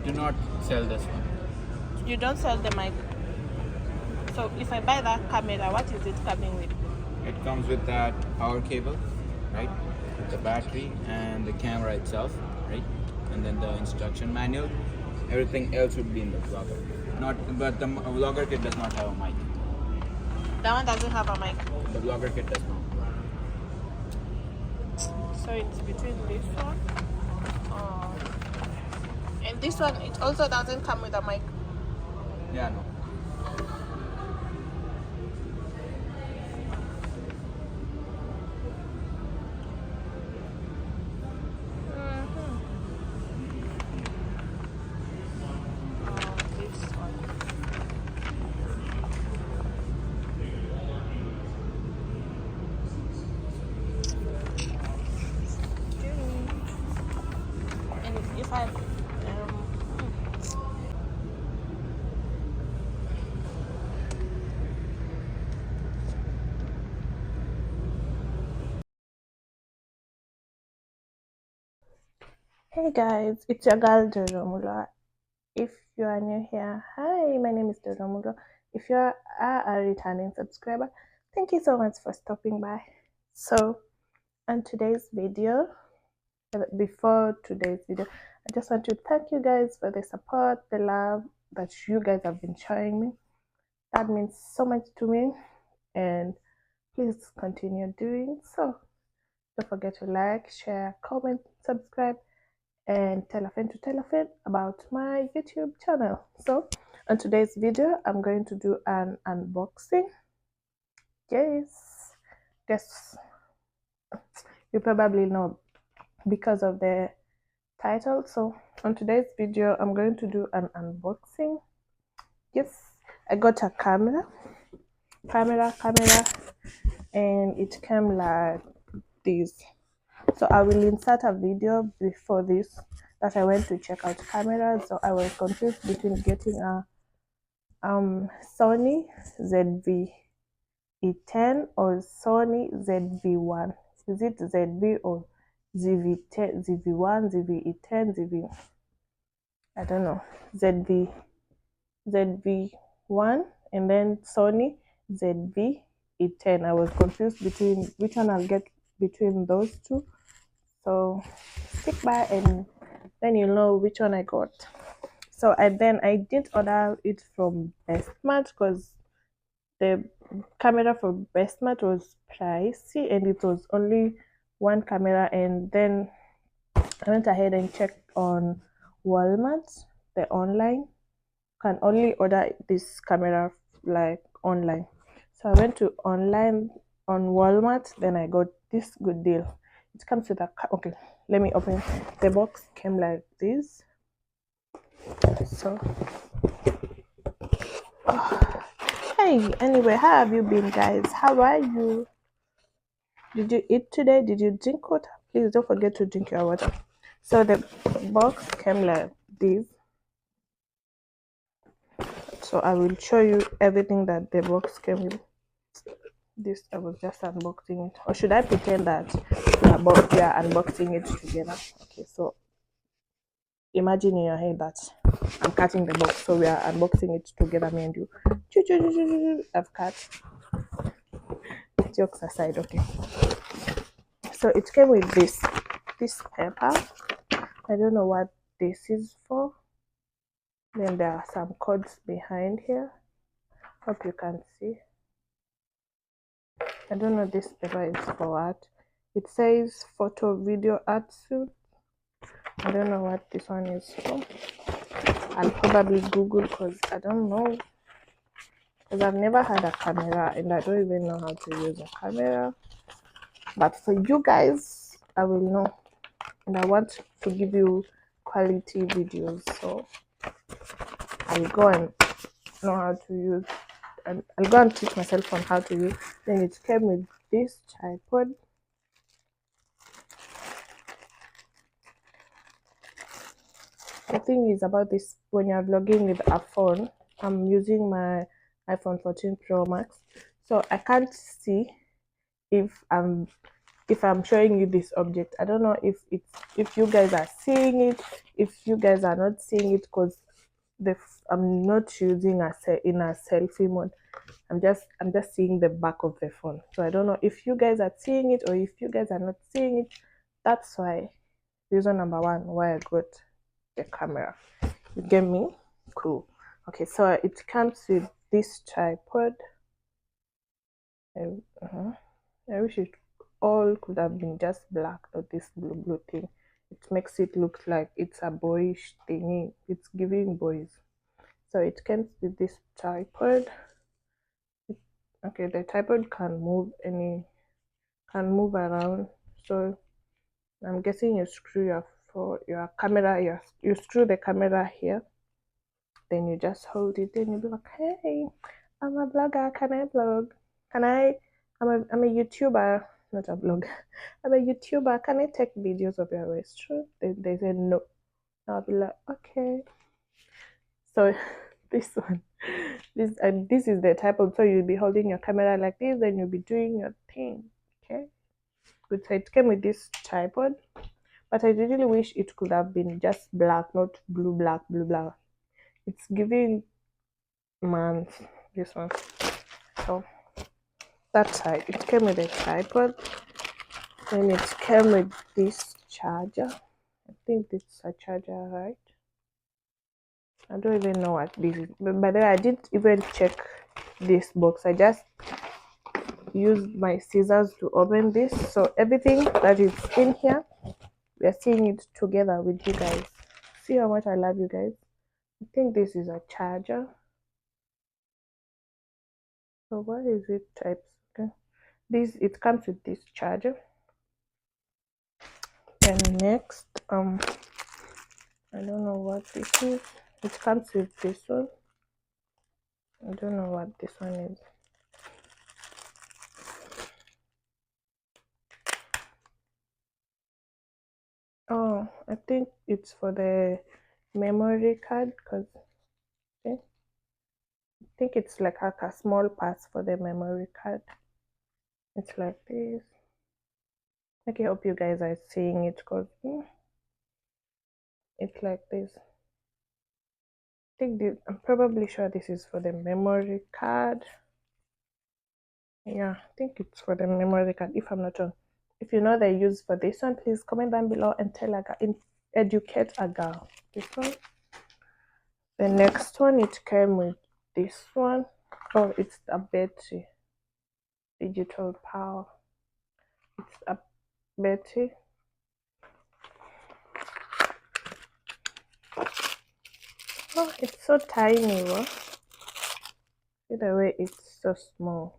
do not sell this one. You don't sell the mic. So if I buy that camera, what is it coming with? It comes with that power cable, right? With the battery and the camera itself, right? And then the instruction manual. Everything else would be in the vlogger. But the vlogger kit does not have a mic. That one doesn't have a mic. The vlogger kit does not. So it's between this one and this one. It also doesn't come with a mic. Yeah, no. This one. And if I Hey guys, it's your girl Jojo. If you are new here, hi, my name is Jojo. If you are a returning subscriber, thank you so much for stopping by. So, on today's video, before today's video, I just want to thank you guys for the support, the love that you guys have been showing me. That means so much to me, and please continue doing so. Don't forget to like, share, comment, subscribe, and tell a friend about my YouTube channel. So on today's video, I'm going to do an unboxing. Yes, you probably know because of the title. So on today's video, I'm going to do an unboxing. Yes, I got a camera, and it came like this. So I will insert a video before this that I went to check out cameras. So I was confused between getting a Sony ZV-10 or Sony ZV-1. Is it ZV or ZV-10, ZV-1, ZV-10, ZV? I don't know. ZV-1 and then Sony ZV-10. I was confused between which one I'll get between those two. So stick by and then you'll know which one I got. So I didn't order it from Bestmart because the camera for Bestmart was pricey and it was only one camera. And then I went ahead and checked on Walmart, the online. Can only order this camera like online. So I went to online on Walmart. Then I got this good deal. It comes with a okay. Let me open. The box came like this. So, hey, anyway, how have you been, guys? How are you? Did you eat today? Did you drink water? Please don't forget to drink your water. So the box came like this. So I will show you everything that the box came with. This I was just unboxing it, or should I pretend that we are unboxing it together? Okay, so imagine in your head that I'm cutting the box, so we are unboxing it together, me and you. I've cut. Jokes aside, okay. So it came with this paper. I don't know what this is for. Then there are some codes behind here. Hope you can see. I don't know this paper is for what. It says photo video art suit. I don't know what this one is for. I'll probably Google because I don't know. Because I've never had a camera and I don't even know how to use a camera. But for you guys, I will know. And I want to give you quality videos. So I'll go and know how to use, and I'll go and teach myself on how to use. Then it came with this tripod. The thing is about this, when you're vlogging with a phone, I'm using my iPhone 14 Pro Max, so I can't see if I'm if I'm showing you this object. I don't know if you guys are seeing it, if you guys are not seeing it, because I'm not using in a selfie mode. I'm just seeing the back of the phone. So I don't know if you guys are seeing it or if you guys are not seeing it. That's why reason number one why I got the camera. You get me? Cool. Okay, so it comes with this tripod. I wish it all could have been just black, not this blue thing. It makes it look like it's a boyish thingy. It's giving boys. So it comes with this tripod. Okay, the tripod can move around. So I'm guessing you screw your camera. You screw the camera here. Then you just hold it. Then you be like, hey, I'm a blogger. Can I blog? Can I? I'm a YouTuber, not a blogger. I'm a YouTuber. Can I take videos of your restaurant? They said no. I'll be like, okay. So this one, this is the type of, so you'll be holding your camera like this, then you'll be doing your thing. Okay. Good. So it came with this tripod, but I really wish it could have been just black, not blue, black, blue, black. It's giving man this one. So that side, it came with a tripod, and it came with this charger. I think it's a charger, right? I don't even know what this is. But by the way, I didn't even check this box. I just used my scissors to open this. So everything that is in here, we are seeing it together with you guys. See how much I love you guys. I think this is a charger. So what is it types? Okay. It comes with this charger. And next, I don't know what this is. It comes with this one. I don't know what this one is. Oh, I think it's for the memory card, because okay. I think it's like a small pass for the memory card. It's like this. Okay, I hope you guys are seeing it, because it's like this. I'm probably sure this is for the memory card. Yeah, I think it's for the memory card, if I'm not wrong. If you know the use for this one, please comment down below and educate a girl. This one. The next one, it came with this one. Oh, it's a battery. Digital power. It's a battery. Oh, it's so tiny, what? See the way it's so small.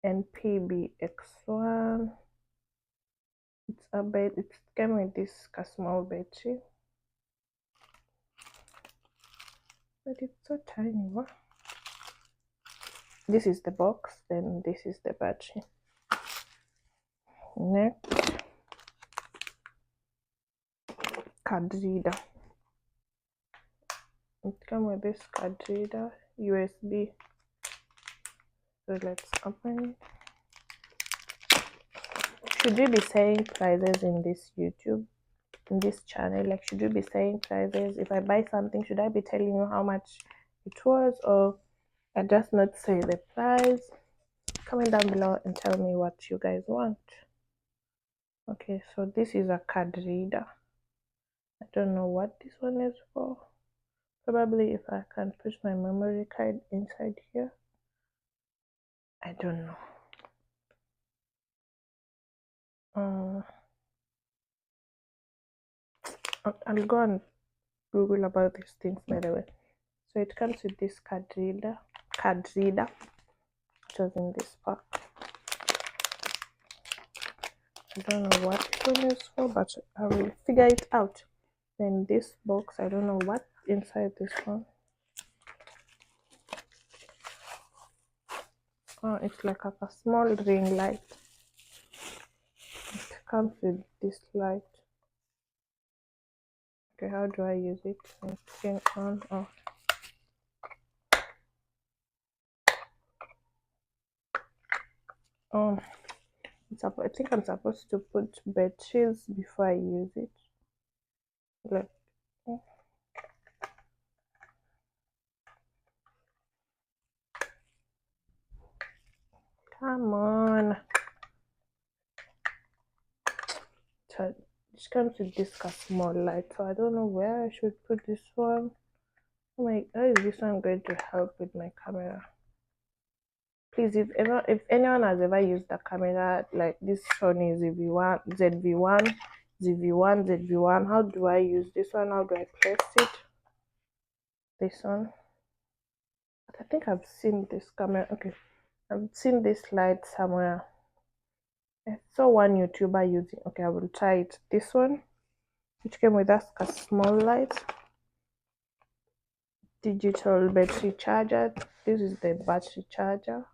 NPBX1. It's a bed. It came with this small battery. But it's so tiny, what? This is the box, then this is the battery. Next, card reader. It comes with this card reader, USB. So let's open it. Should you be saying prices in this YouTube, in this channel? Like, should you be saying prices? If I buy something, should I be telling you how much it was, or I just not say the price? Comment down below and tell me what you guys want. Okay, so this is a card reader. I don't know what this one is for. Probably if I can put my memory card inside here. I don't know. I'll go and Google about these things, by the way. So it comes with this card reader. It was in this pack. I don't know what this one is for, but I will figure it out. Then this box, I don't know what inside this one. Oh, it's like a small ring light. It comes with this light. Okay, how do I use it? Turn on, off. I think I'm supposed to put batteries before I use it. Like, come on. So this comes with this small light, so I don't know where I should put this one. Oh my, how is this one going to help with my camera? Please, if anyone has ever used a camera like this Sony ZV1, ZV1, how do I use this one? How do I place it? This one. I think I've seen this camera. Okay, I've seen this light somewhere. I saw one YouTuber using. Okay, I will try it. This one, which came with a small light, digital battery charger. This is the battery charger.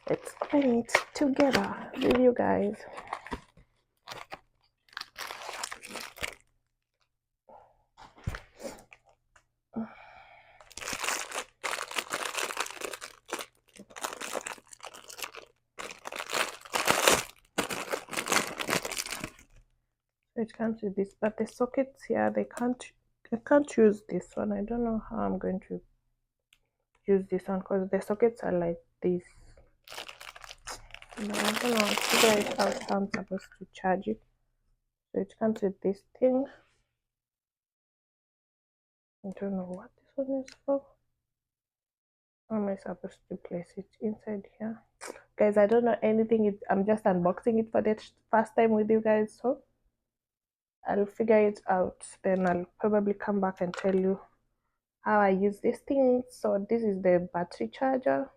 Let's open it together with you guys. It comes with this, but the sockets here, I can't use this one. I don't know how I'm going to use this one because the sockets are like this. No, I don't know. I'll figure it out how I'm supposed to charge it. So it comes with this thing. I don't know what this one is for. How am I supposed to place it inside here? Guys, I don't know anything. I'm just unboxing it for the first time with you guys, so I'll figure it out. Then I'll probably come back and tell you how I use this thing. So this is the battery charger.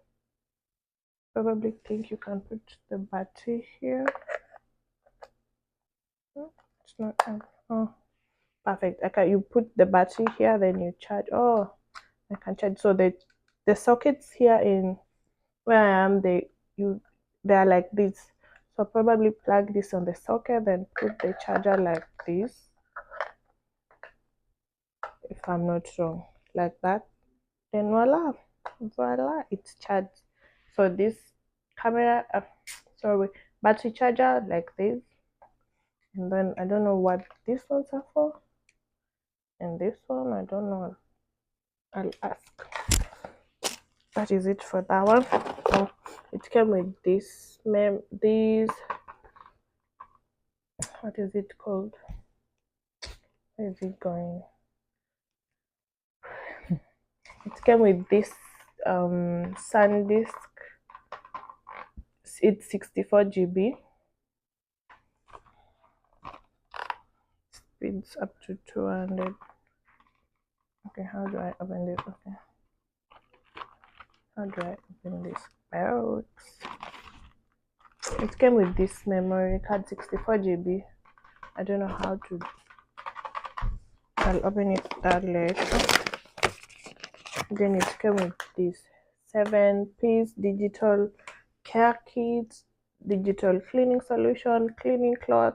Probably think you can put the battery here. It's not. Oh, perfect. Okay, you put the battery here, then you charge. Oh, I can charge. So the sockets here in where I am, they are like this. So probably plug this on the socket, then put the charger like this. If I'm not wrong, like that. Then voila, it's charged. So this camera, battery charger like this. And then I don't know what these ones are for. And this one, I don't know. I'll ask. That is it for that one. So it came with these, what is it called? Where is it going? It came with this SanDisk. It's 64 GB. Speeds up to 200. Okay, how do I open this? Okay, how do I open this box? It came with this memory card, 64 GB. I don't know how to. I'll open it that later. Then it came with this 7-piece digital care kit, digital cleaning solution, cleaning cloth,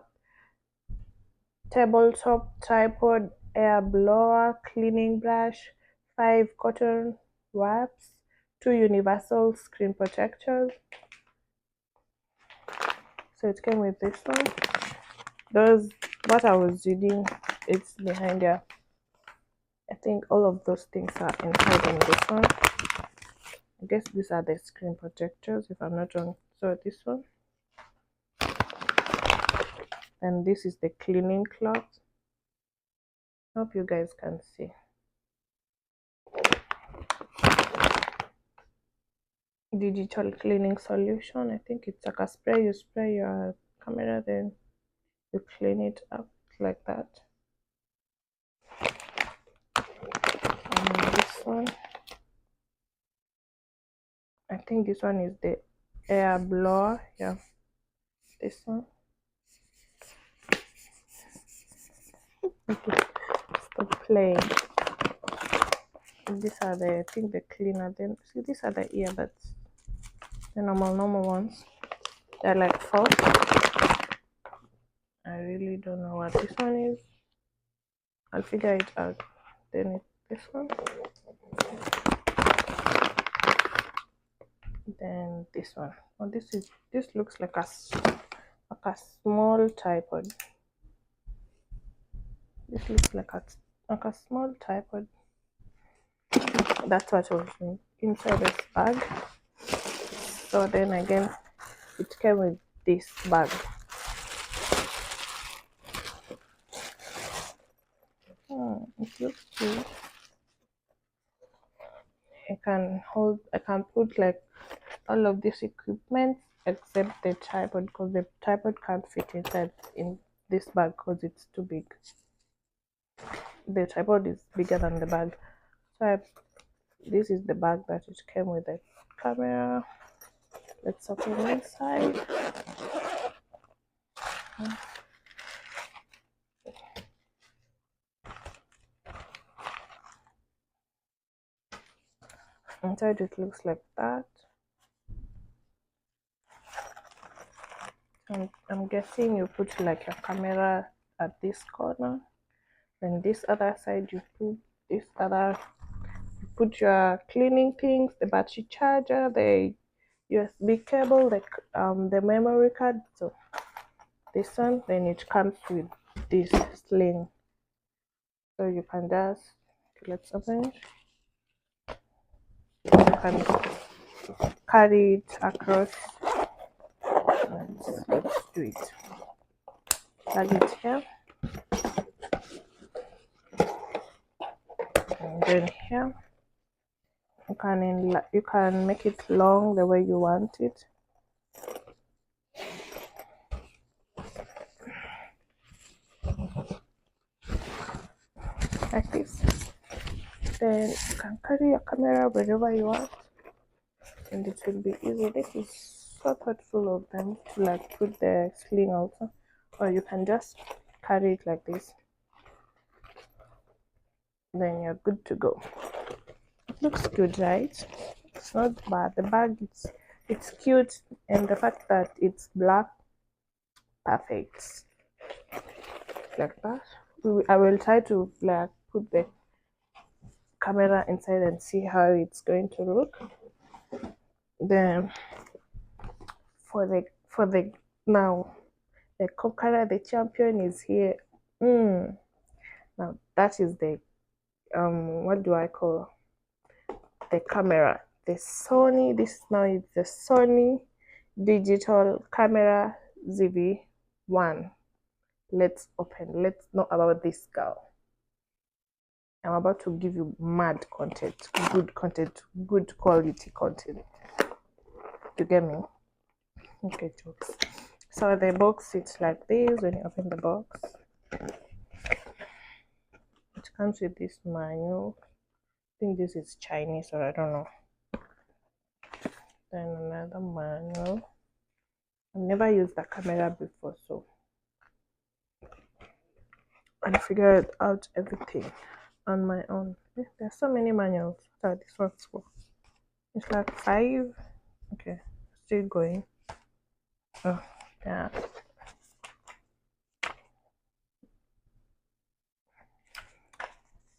tabletop tripod, air blower, cleaning brush, 5 cotton wipes, 2 universal screen protectors. So it came with this one. What I was reading, it's behind there. I think all of those things are inside in this one. I guess these are the screen protectors, if I'm not wrong. So this one. And this is the cleaning cloth. Hope you guys can see. Digital cleaning solution. I think it's like a spray. You spray your camera, then you clean it up like that. And this one, I think this one is the air blower. Yeah, this one. Okay, stop playing. These are I think the cleaner. Then see, these are the earbuds, the normal ones. They're like 4. I really don't know what this one is. I'll figure it out. Then this one. Then this one. Oh, this looks like a small tripod. This looks like a small tripod. That's what was inside this bag. So then again, it came with this bag. It looks good. I can put like all of this equipment except the tripod, because the tripod can't fit inside in this bag because it's too big. The tripod is bigger than the bag. So this is the bag that it came with, the camera. Let's open inside. Inside it looks like that. And I'm guessing you put like your camera at this corner. Then this other side you put your cleaning things, the battery charger, the USB cable, the memory card. So this one, then it comes with this sling. So you can just, let's open it. You can carry it across. Let's do it. Plug it here. And then here. You can make it long the way you want it. Like this. Then you can carry your camera wherever you want, and it will be easy. This is so thoughtful of them to like put the sling also, or you can just carry it like this. Then you're good to go. It looks good, right? It's not bad. The bag, it's cute, and the fact that it's black, perfect. Like that. I will try to like put the camera inside and see how it's going to look. Then for the now, the conqueror, the champion is here. Now that is the what do I call the camera? The Sony. This now is the Sony digital camera ZV-1. Let's know about this girl. I'm about to give you mad content, good quality content. You get me? Okay, jokes. So the box it's like this. When you open the box, it comes with this manual. I think this is Chinese, or I don't know. Then another manual. I've never used the camera before, so I figured out everything on my own. There's so many manuals. So this one's for. It's like 5. Okay, still going. Oh yeah.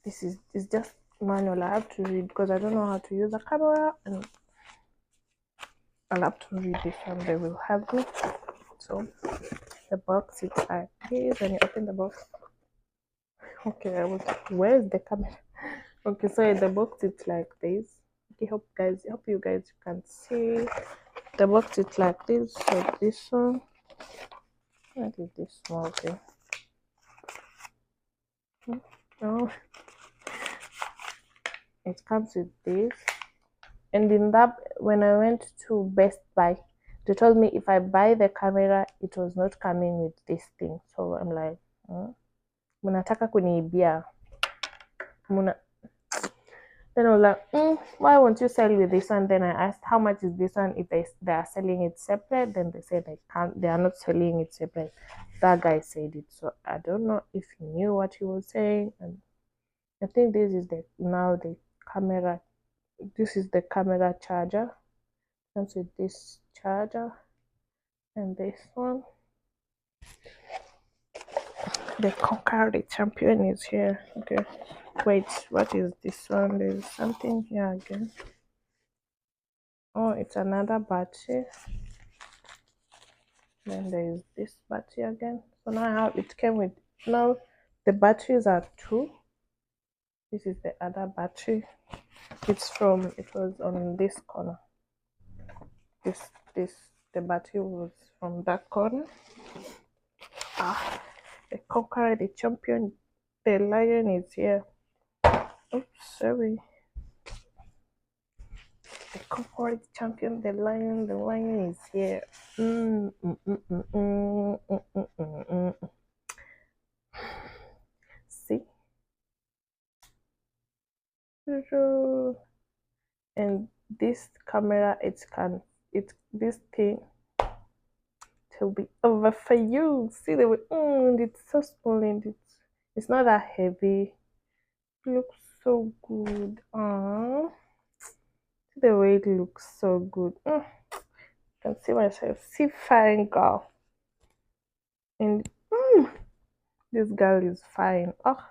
This is just manual. I have to read because I don't know how to use a camera, and I'll have to read this one. They will help me. So the box is like this. When you open the box, okay, where's the camera? Okay, so in the box it's like this. Okay, hope you guys can see the box. It's like this. So this one, what is this small thing? No, it comes with this. And in that, when I went to Best Buy, they told me if I buy the camera, it was not coming with this thing. So I'm like, munataka kuniibia. Then I was like, why won't you sell with this one? Then I asked, how much is this one? If they are selling it separate, then they said they are not selling it separate. That guy said it. So I don't know if he knew what he was saying. And I think this is the camera. This is the camera charger. Comes with this charger and this one. The conqueror, the champion is here. Okay, wait, what is this one? There's something here again. Oh, it's another battery. Then there is this battery again. So now I have, it came with, now the batteries are two. This is the other battery. It's from, it was on this corner. This the battery was from that corner. Ah, the conqueror, the champion, the lion is here. Oops, sorry. The conqueror, the champion, the lion is here. See? And this camera, this thing will be over for you. See the way, it's so small and it's not that heavy. It looks so good. See the way it looks so good. I can see myself. See, fine girl. And this girl is fine. Oh,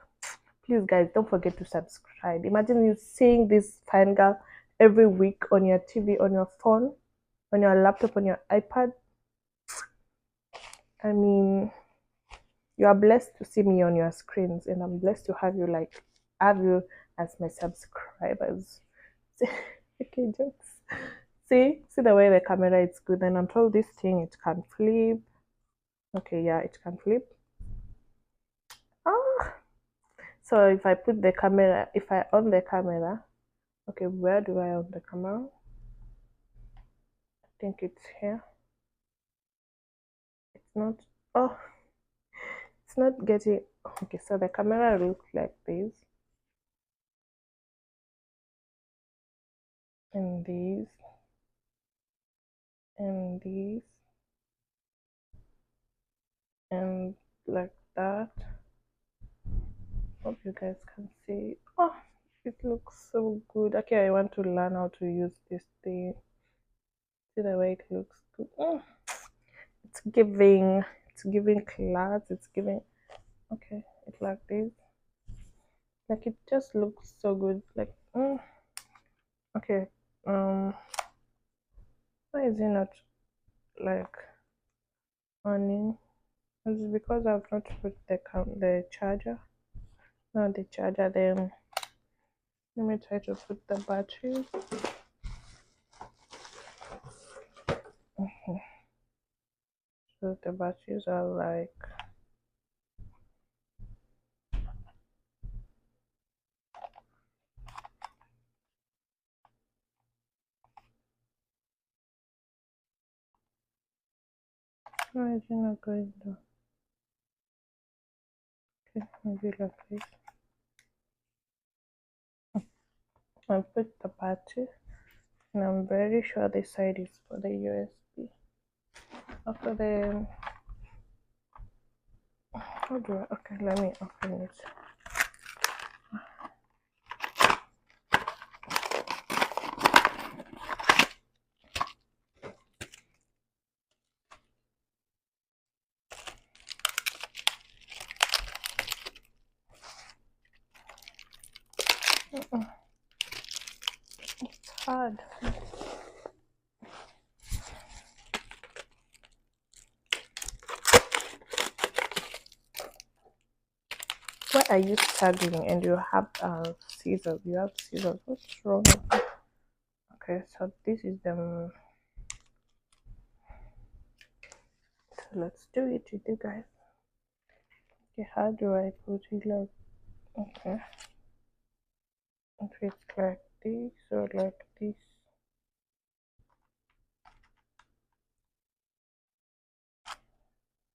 please, guys, don't forget to subscribe. Imagine you seeing this fine girl every week on your TV, on your phone, on your laptop, on your iPad. I mean, you are blessed to see me on your screens, and I'm blessed to have you as my subscribers. Okay, jokes. See the way the camera is good, and I'm told this thing it can flip. Okay, yeah, it can flip. So if I put the camera, if I on the camera, okay, where do I on the camera? I think it's here. It's not. Oh, it's not getting. Okay, so the camera looks like this, and these, and these, and like that. Hope you guys can see. Oh, it looks so good. Okay, I want to learn how to use this thing. See the way it looks good. It's giving class. It's giving. Okay, it's like this. Like it just looks so good. Like okay. Why is it not like on? It's because I've not put the charger. Not the charger. Then let me try to put the battery. So the batteries are like. Why is it not going down? Okay, maybe like this. I put the battery, and I'm very sure this side is for the USB. After the how do I? Okay, let me open it. It's hard. Why are you struggling and you have scissors? You have scissors. What's wrong with you? Okay, so this is the. So let's do it with you guys. Okay, how do I put it? Like okay, if it's like this or like this.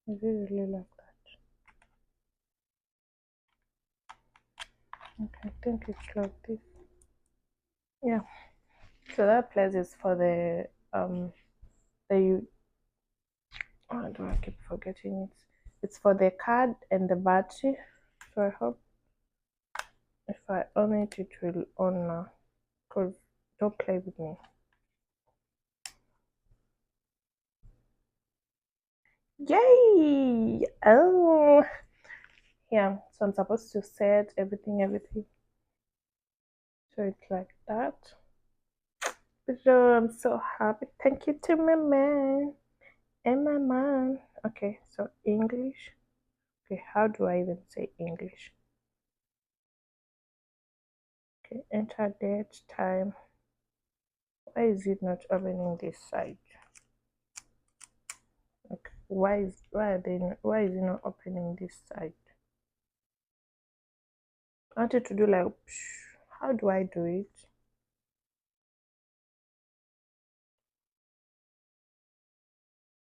Is it really like that? Okay, I think it's like this. Yeah. So that place is for the how do I keep forgetting it? It's for the card and the battery. So I hope if I on it, it will on now. Cause don't play with me. Yay! Oh, yeah. So I'm supposed to set everything. So it's like that. So I'm so happy. Thank you to my man. in my mind. Okay, so English. Okay, how do I even say English? Okay, enter date, time. Why is it not opening this side? Okay, why is it not opening this side? I wanted to do like how do I do it?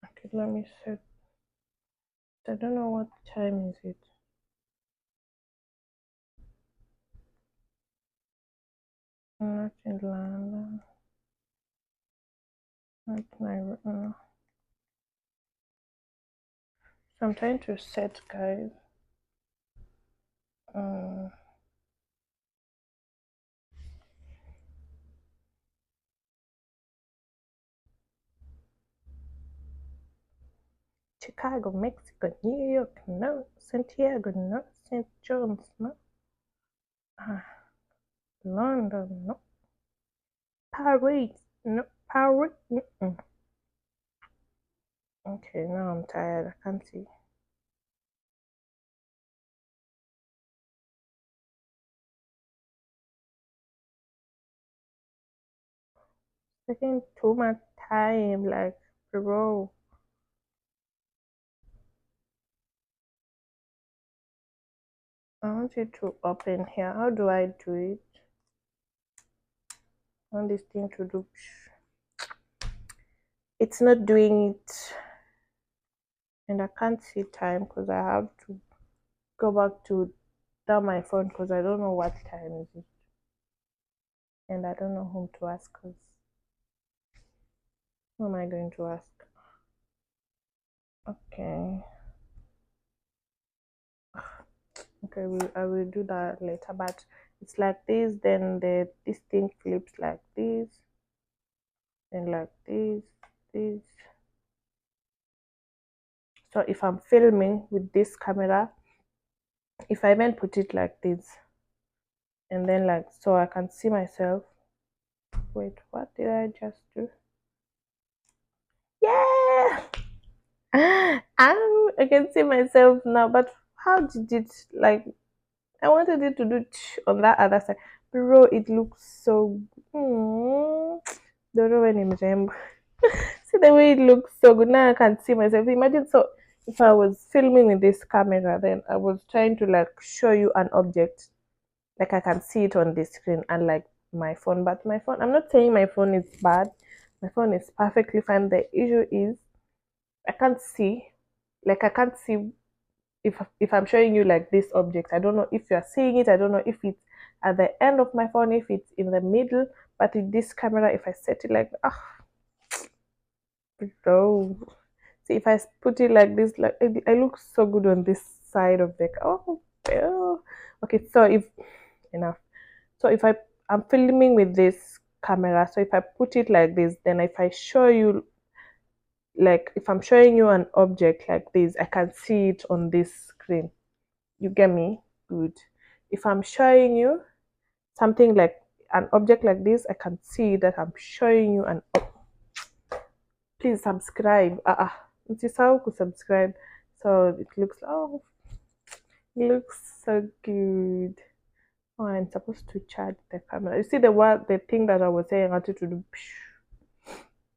Okay, let me set. I don't know what time is it. Not in London. Not my. So I'm trying to set, guys. Um, Chicago, Mexico, New York, no. Santiago, no. St. John's, no. London, no. Paris, no. Paris. Mm-mm. Okay, now I'm tired. I can't see. Taking too much time, like, bro. I want you to open here. How do I do it? I want this thing to do. It's not doing it. And I can't see time because I have to go back to down my phone because I don't know what time is it. And I don't know whom to ask because who am I going to ask? Okay. Okay, I will do that later, but it's like this, then this thing flips like this, and like this. So if I'm filming with this camera, if I then put it like this, and then like so I can see myself. Wait, what did I just do? Yeah, I can see myself now, but how did it like? I wanted it to do on that other side, bro. It looks so. Don't know when I'm see the way it looks so good. Now I can see myself. Imagine so if I was filming with this camera, then I was trying to like show you an object, like I can see it on the screen, and like my phone. But my phone, I'm not saying my phone is bad. My phone is perfectly fine. The issue is I can't see, like I can't see if I'm showing you like this object. I don't know if you're seeing it. I don't know if it's at the end of my phone, if it's in the middle. But with this camera, if I set it like bro, see if I put it like this, like I look so good on this side of the okay. So if enough, so if I'm filming with this camera, so if I put it like this, then if I show you, like if I'm showing you an object like this, I can see it on this screen. You get me? Good. If I'm showing you something like an object like this, I can see that I'm showing you please subscribe. How to subscribe. So it looks it looks so good. Oh, I'm supposed to charge the camera. You see the thing that I was saying I wanted to do.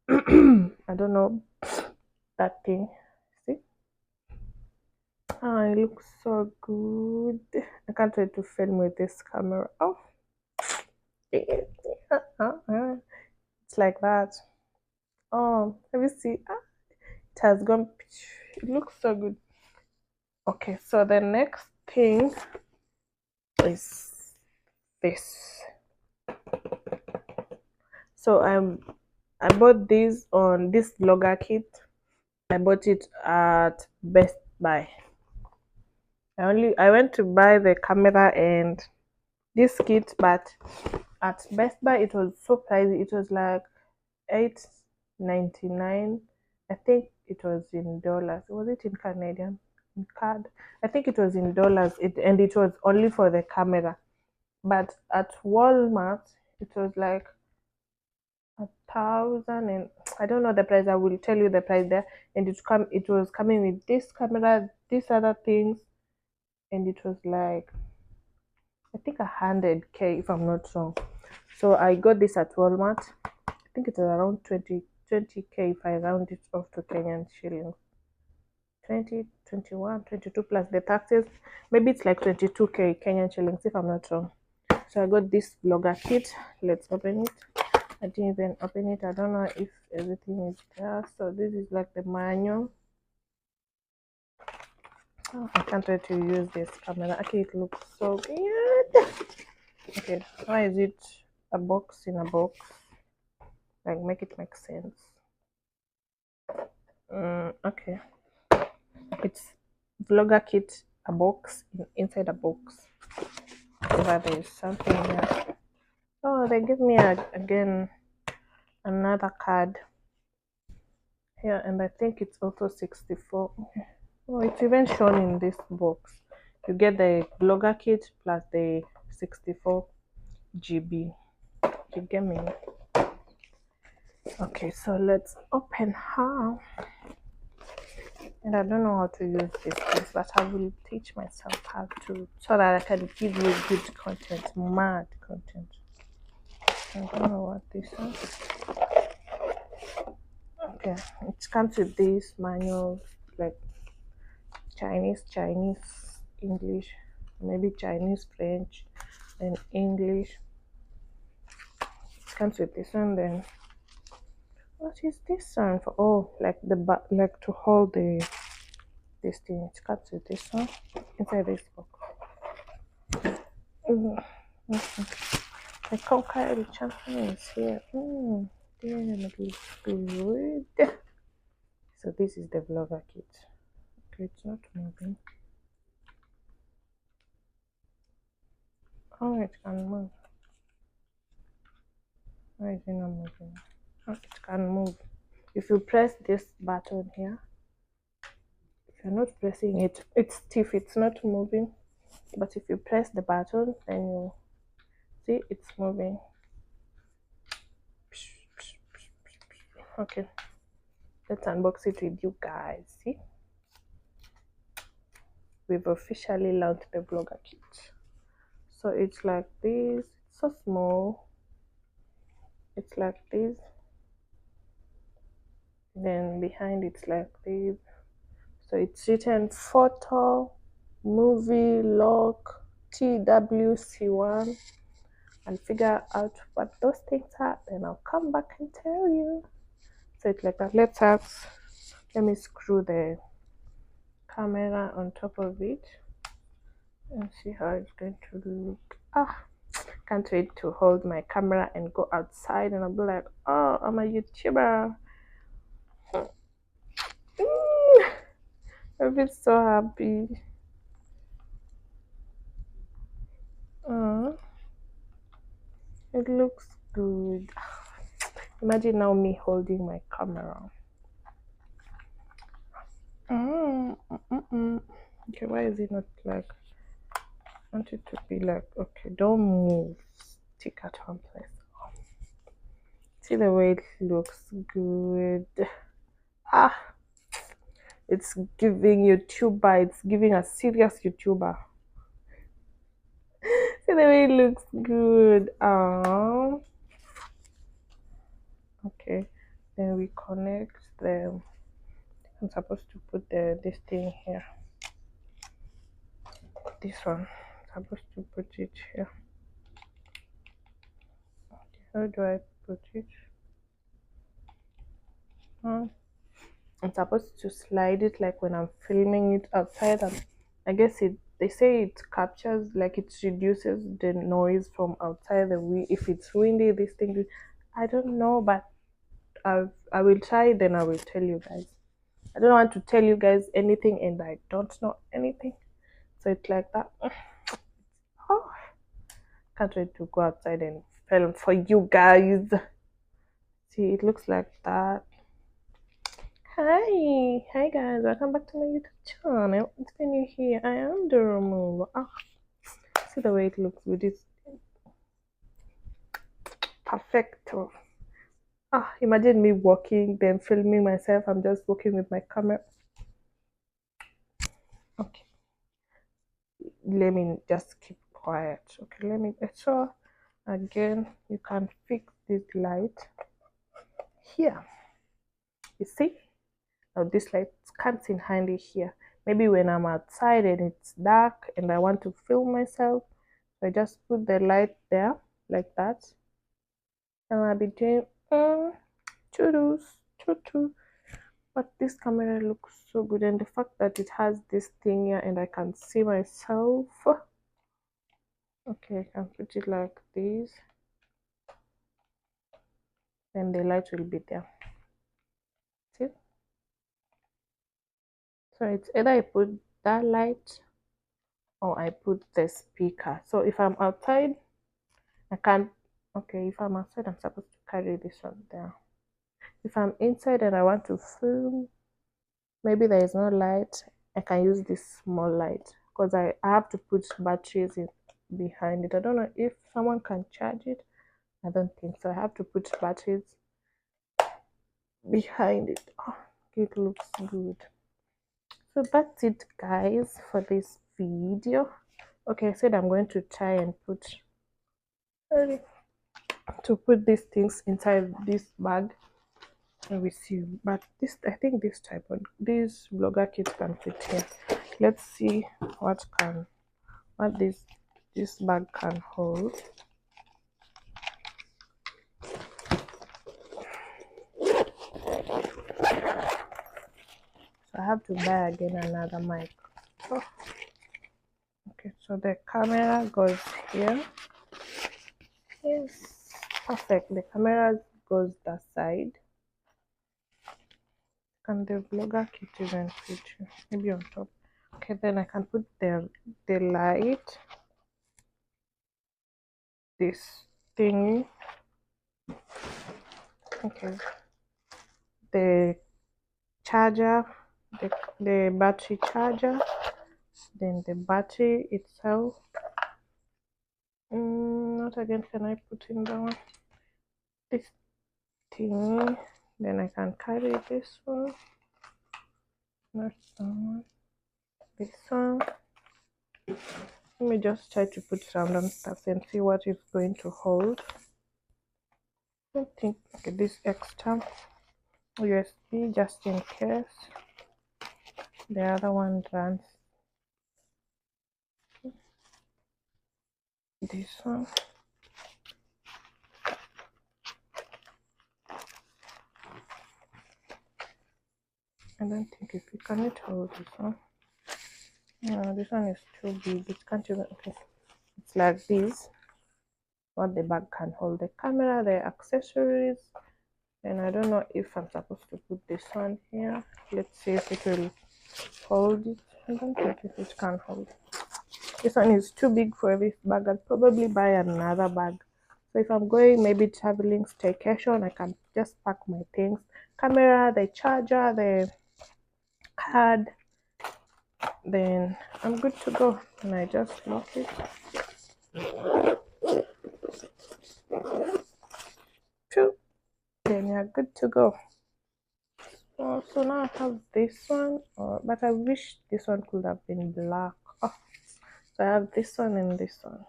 I don't know that thing. See? It looks so good. I can't wait to film with this camera. It's like that. Let me see. It has gone. It looks so good. Okay, so the next thing is this. So I bought this on this vlogger kit. I bought it at Best Buy. I went to buy the camera and this kit, but at Best Buy it was so pricey. It was like $8.99. I think it was in dollars. Was it in Canadian? In card? I think it was in dollars. And it was only for the camera. But at Walmart, it was like 1,000, and I don't know the price. I will tell you the price there. And it was coming with this camera, these other things, and it was like, I think 100K if I'm not wrong. So I got this at Walmart. I think it's around 20K if I round it off to Kenyan shillings. 20, 21, 22 plus the taxes. Maybe it's like 22K Kenyan shillings if I'm not wrong. So I got this vlogger kit. Let's open it. I didn't even open it. I don't know if everything is there. So this is like the manual. Oh, I can't wait to use this camera. Okay, it looks so good. Okay, why is it a box in a box? Like, make it make sense. Okay, it's vlogger kit, a box inside a box. But there's something here. Oh, they give me again another card here, and I think it's also 64. Oh, it's even shown in this box. You get the vlogger kit plus the 64 GB. You get me? Okay, so let's open her. And I don't know how to use this piece, but I will teach myself how to, so that I can give you good content, mad content. I don't know what this is. Okay, it comes with this manual, like Chinese, English, maybe Chinese, French, and English. It comes with this one. Then what is this one for? Oh, like like to hold this thing. It comes with this one inside this box. The Conqueror champion is here. Damn, it looks good. So this is the vlogger kit. Okay, it's not moving. Oh, it can move. Why is it not moving? Oh, it can move. If you press this button here, if you're not pressing it, it's stiff, it's not moving. But if you press the button, then you see it's moving. Okay, let's unbox it with you guys. See, we've officially launched the vlogger kit. So it's like this. It's so small. It's like this. Then behind it's like this. So it's written photo, movie, lock, TWC1. I'll figure out what those things are, then I'll come back and tell you. So it's like that. Let me screw the camera on top of it and see how it's going to look. Can't wait to hold my camera and go outside and I'll be like, oh, I'm a YouTuber. I'll be so happy. It looks good. Imagine now me holding my camera. Okay, why is it not like, I want it to be like, okay, don't move, stick at one place. See the way it looks good. It's giving YouTuber, it's giving a serious YouTuber. See the way it looks good. Okay, then we connect them. I'm supposed to put this thing here. This one, I'm supposed to put it here. How do I put it? I'm supposed to slide it like when I'm filming it outside, and I guess they say it captures, like it reduces the noise from outside the wind. If it's windy, this thing, I don't know, but I will try, then I will tell you guys. I don't want to tell you guys anything and I don't know anything. So it's like that. Oh, can't wait to go outside and film for you guys. See, it looks like that. Hi guys, welcome back to my YouTube channel. It's been you here. I am the remover. See the way it looks with this perfecto. Imagine me walking, then filming myself. I'm just walking with my camera. Okay, let me just keep quiet. Okay, let me so again you can fix this light here. You see? Now this light comes in handy here. Maybe when I'm outside and it's dark and I want to film myself, so I just put the light there like that, and I'll be doing choo choo. But this camera looks so good, and the fact that it has this thing here and I can see myself. Okay, I can put it like this, then the light will be there. See? So it's either I put that light or I put the speaker. So if I'm outside, I can't. Okay, if I'm outside, I'm supposed to carry this one there. If I'm inside and I want to film, maybe there is no light, I can use this small light because I have to put batteries in behind it. I don't know if someone can charge it. I don't think so. I have to put batteries behind it. Oh, it looks good. So that's it, guys, for this video. Okay, I said I'm going to try and put these things inside this bag and we see. But this, I think this tripod, this vlogger kit can fit here. Let's see what this bag can hold. So I have to buy again another mic. Oh. Okay, so the camera goes here. Yes, perfect. The camera goes that side. And the vlogger kit even fit you, maybe on top. Okay, then I can put the light, this thing. Okay, the charger, the battery charger, then the battery itself. What again can I put in that one? This thing. Then I can carry this one. Not that one. This one. Let me just try to put random stuff and see what it's going to hold. I think, okay, this extra USB just in case. The other one runs this one. I don't think if you cannot hold this one. No, this one is too big. It can't even. Okay, it's like this. What the bag can hold: the camera, the accessories, and I don't know if I'm supposed to put this one here. Let's see if it will hold it. I don't think if it can hold. This one is too big for this bag. I'll probably buy another bag. So if I'm going maybe traveling staycation, I can just pack my things: camera, the charger, the card, then I'm good to go. And I just lock it. Then you're good to go. So now I have this one, but I wish this one could have been black. So I have this one and this one.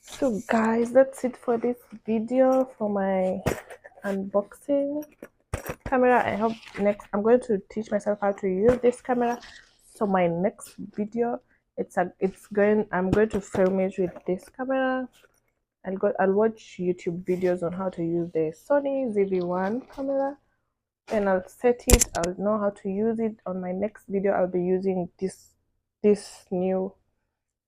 So guys, that's it for this video for my unboxing camera. I hope next I'm going to teach myself how to use this camera. So my next video, I'm going to film it with this camera. I'll watch YouTube videos on how to use the Sony ZV-1 camera, and I'll set it. I'll know how to use it. On my next video, I'll be using this new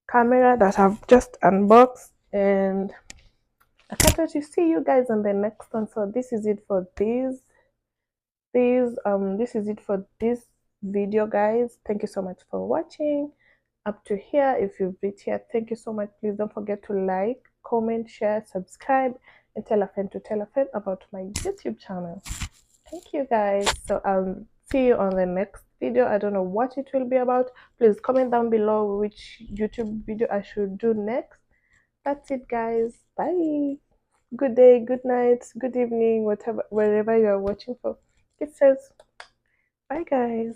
camera that I've just unboxed, and I can't wait to see you guys on the next one. So this is it for this video, guys. Thank you so much for watching up to here. If you've reached here, thank you so much. Please don't forget to like, comment, share, subscribe, and tell a friend to tell a friend about my YouTube channel. Thank you, guys. So I'll see you on the next video. I don't know what it will be about. Please comment down below which YouTube video I should do next. That's it, guys. Bye. good day, good night, good evening, whatever, wherever you are watching from. It says bye, guys.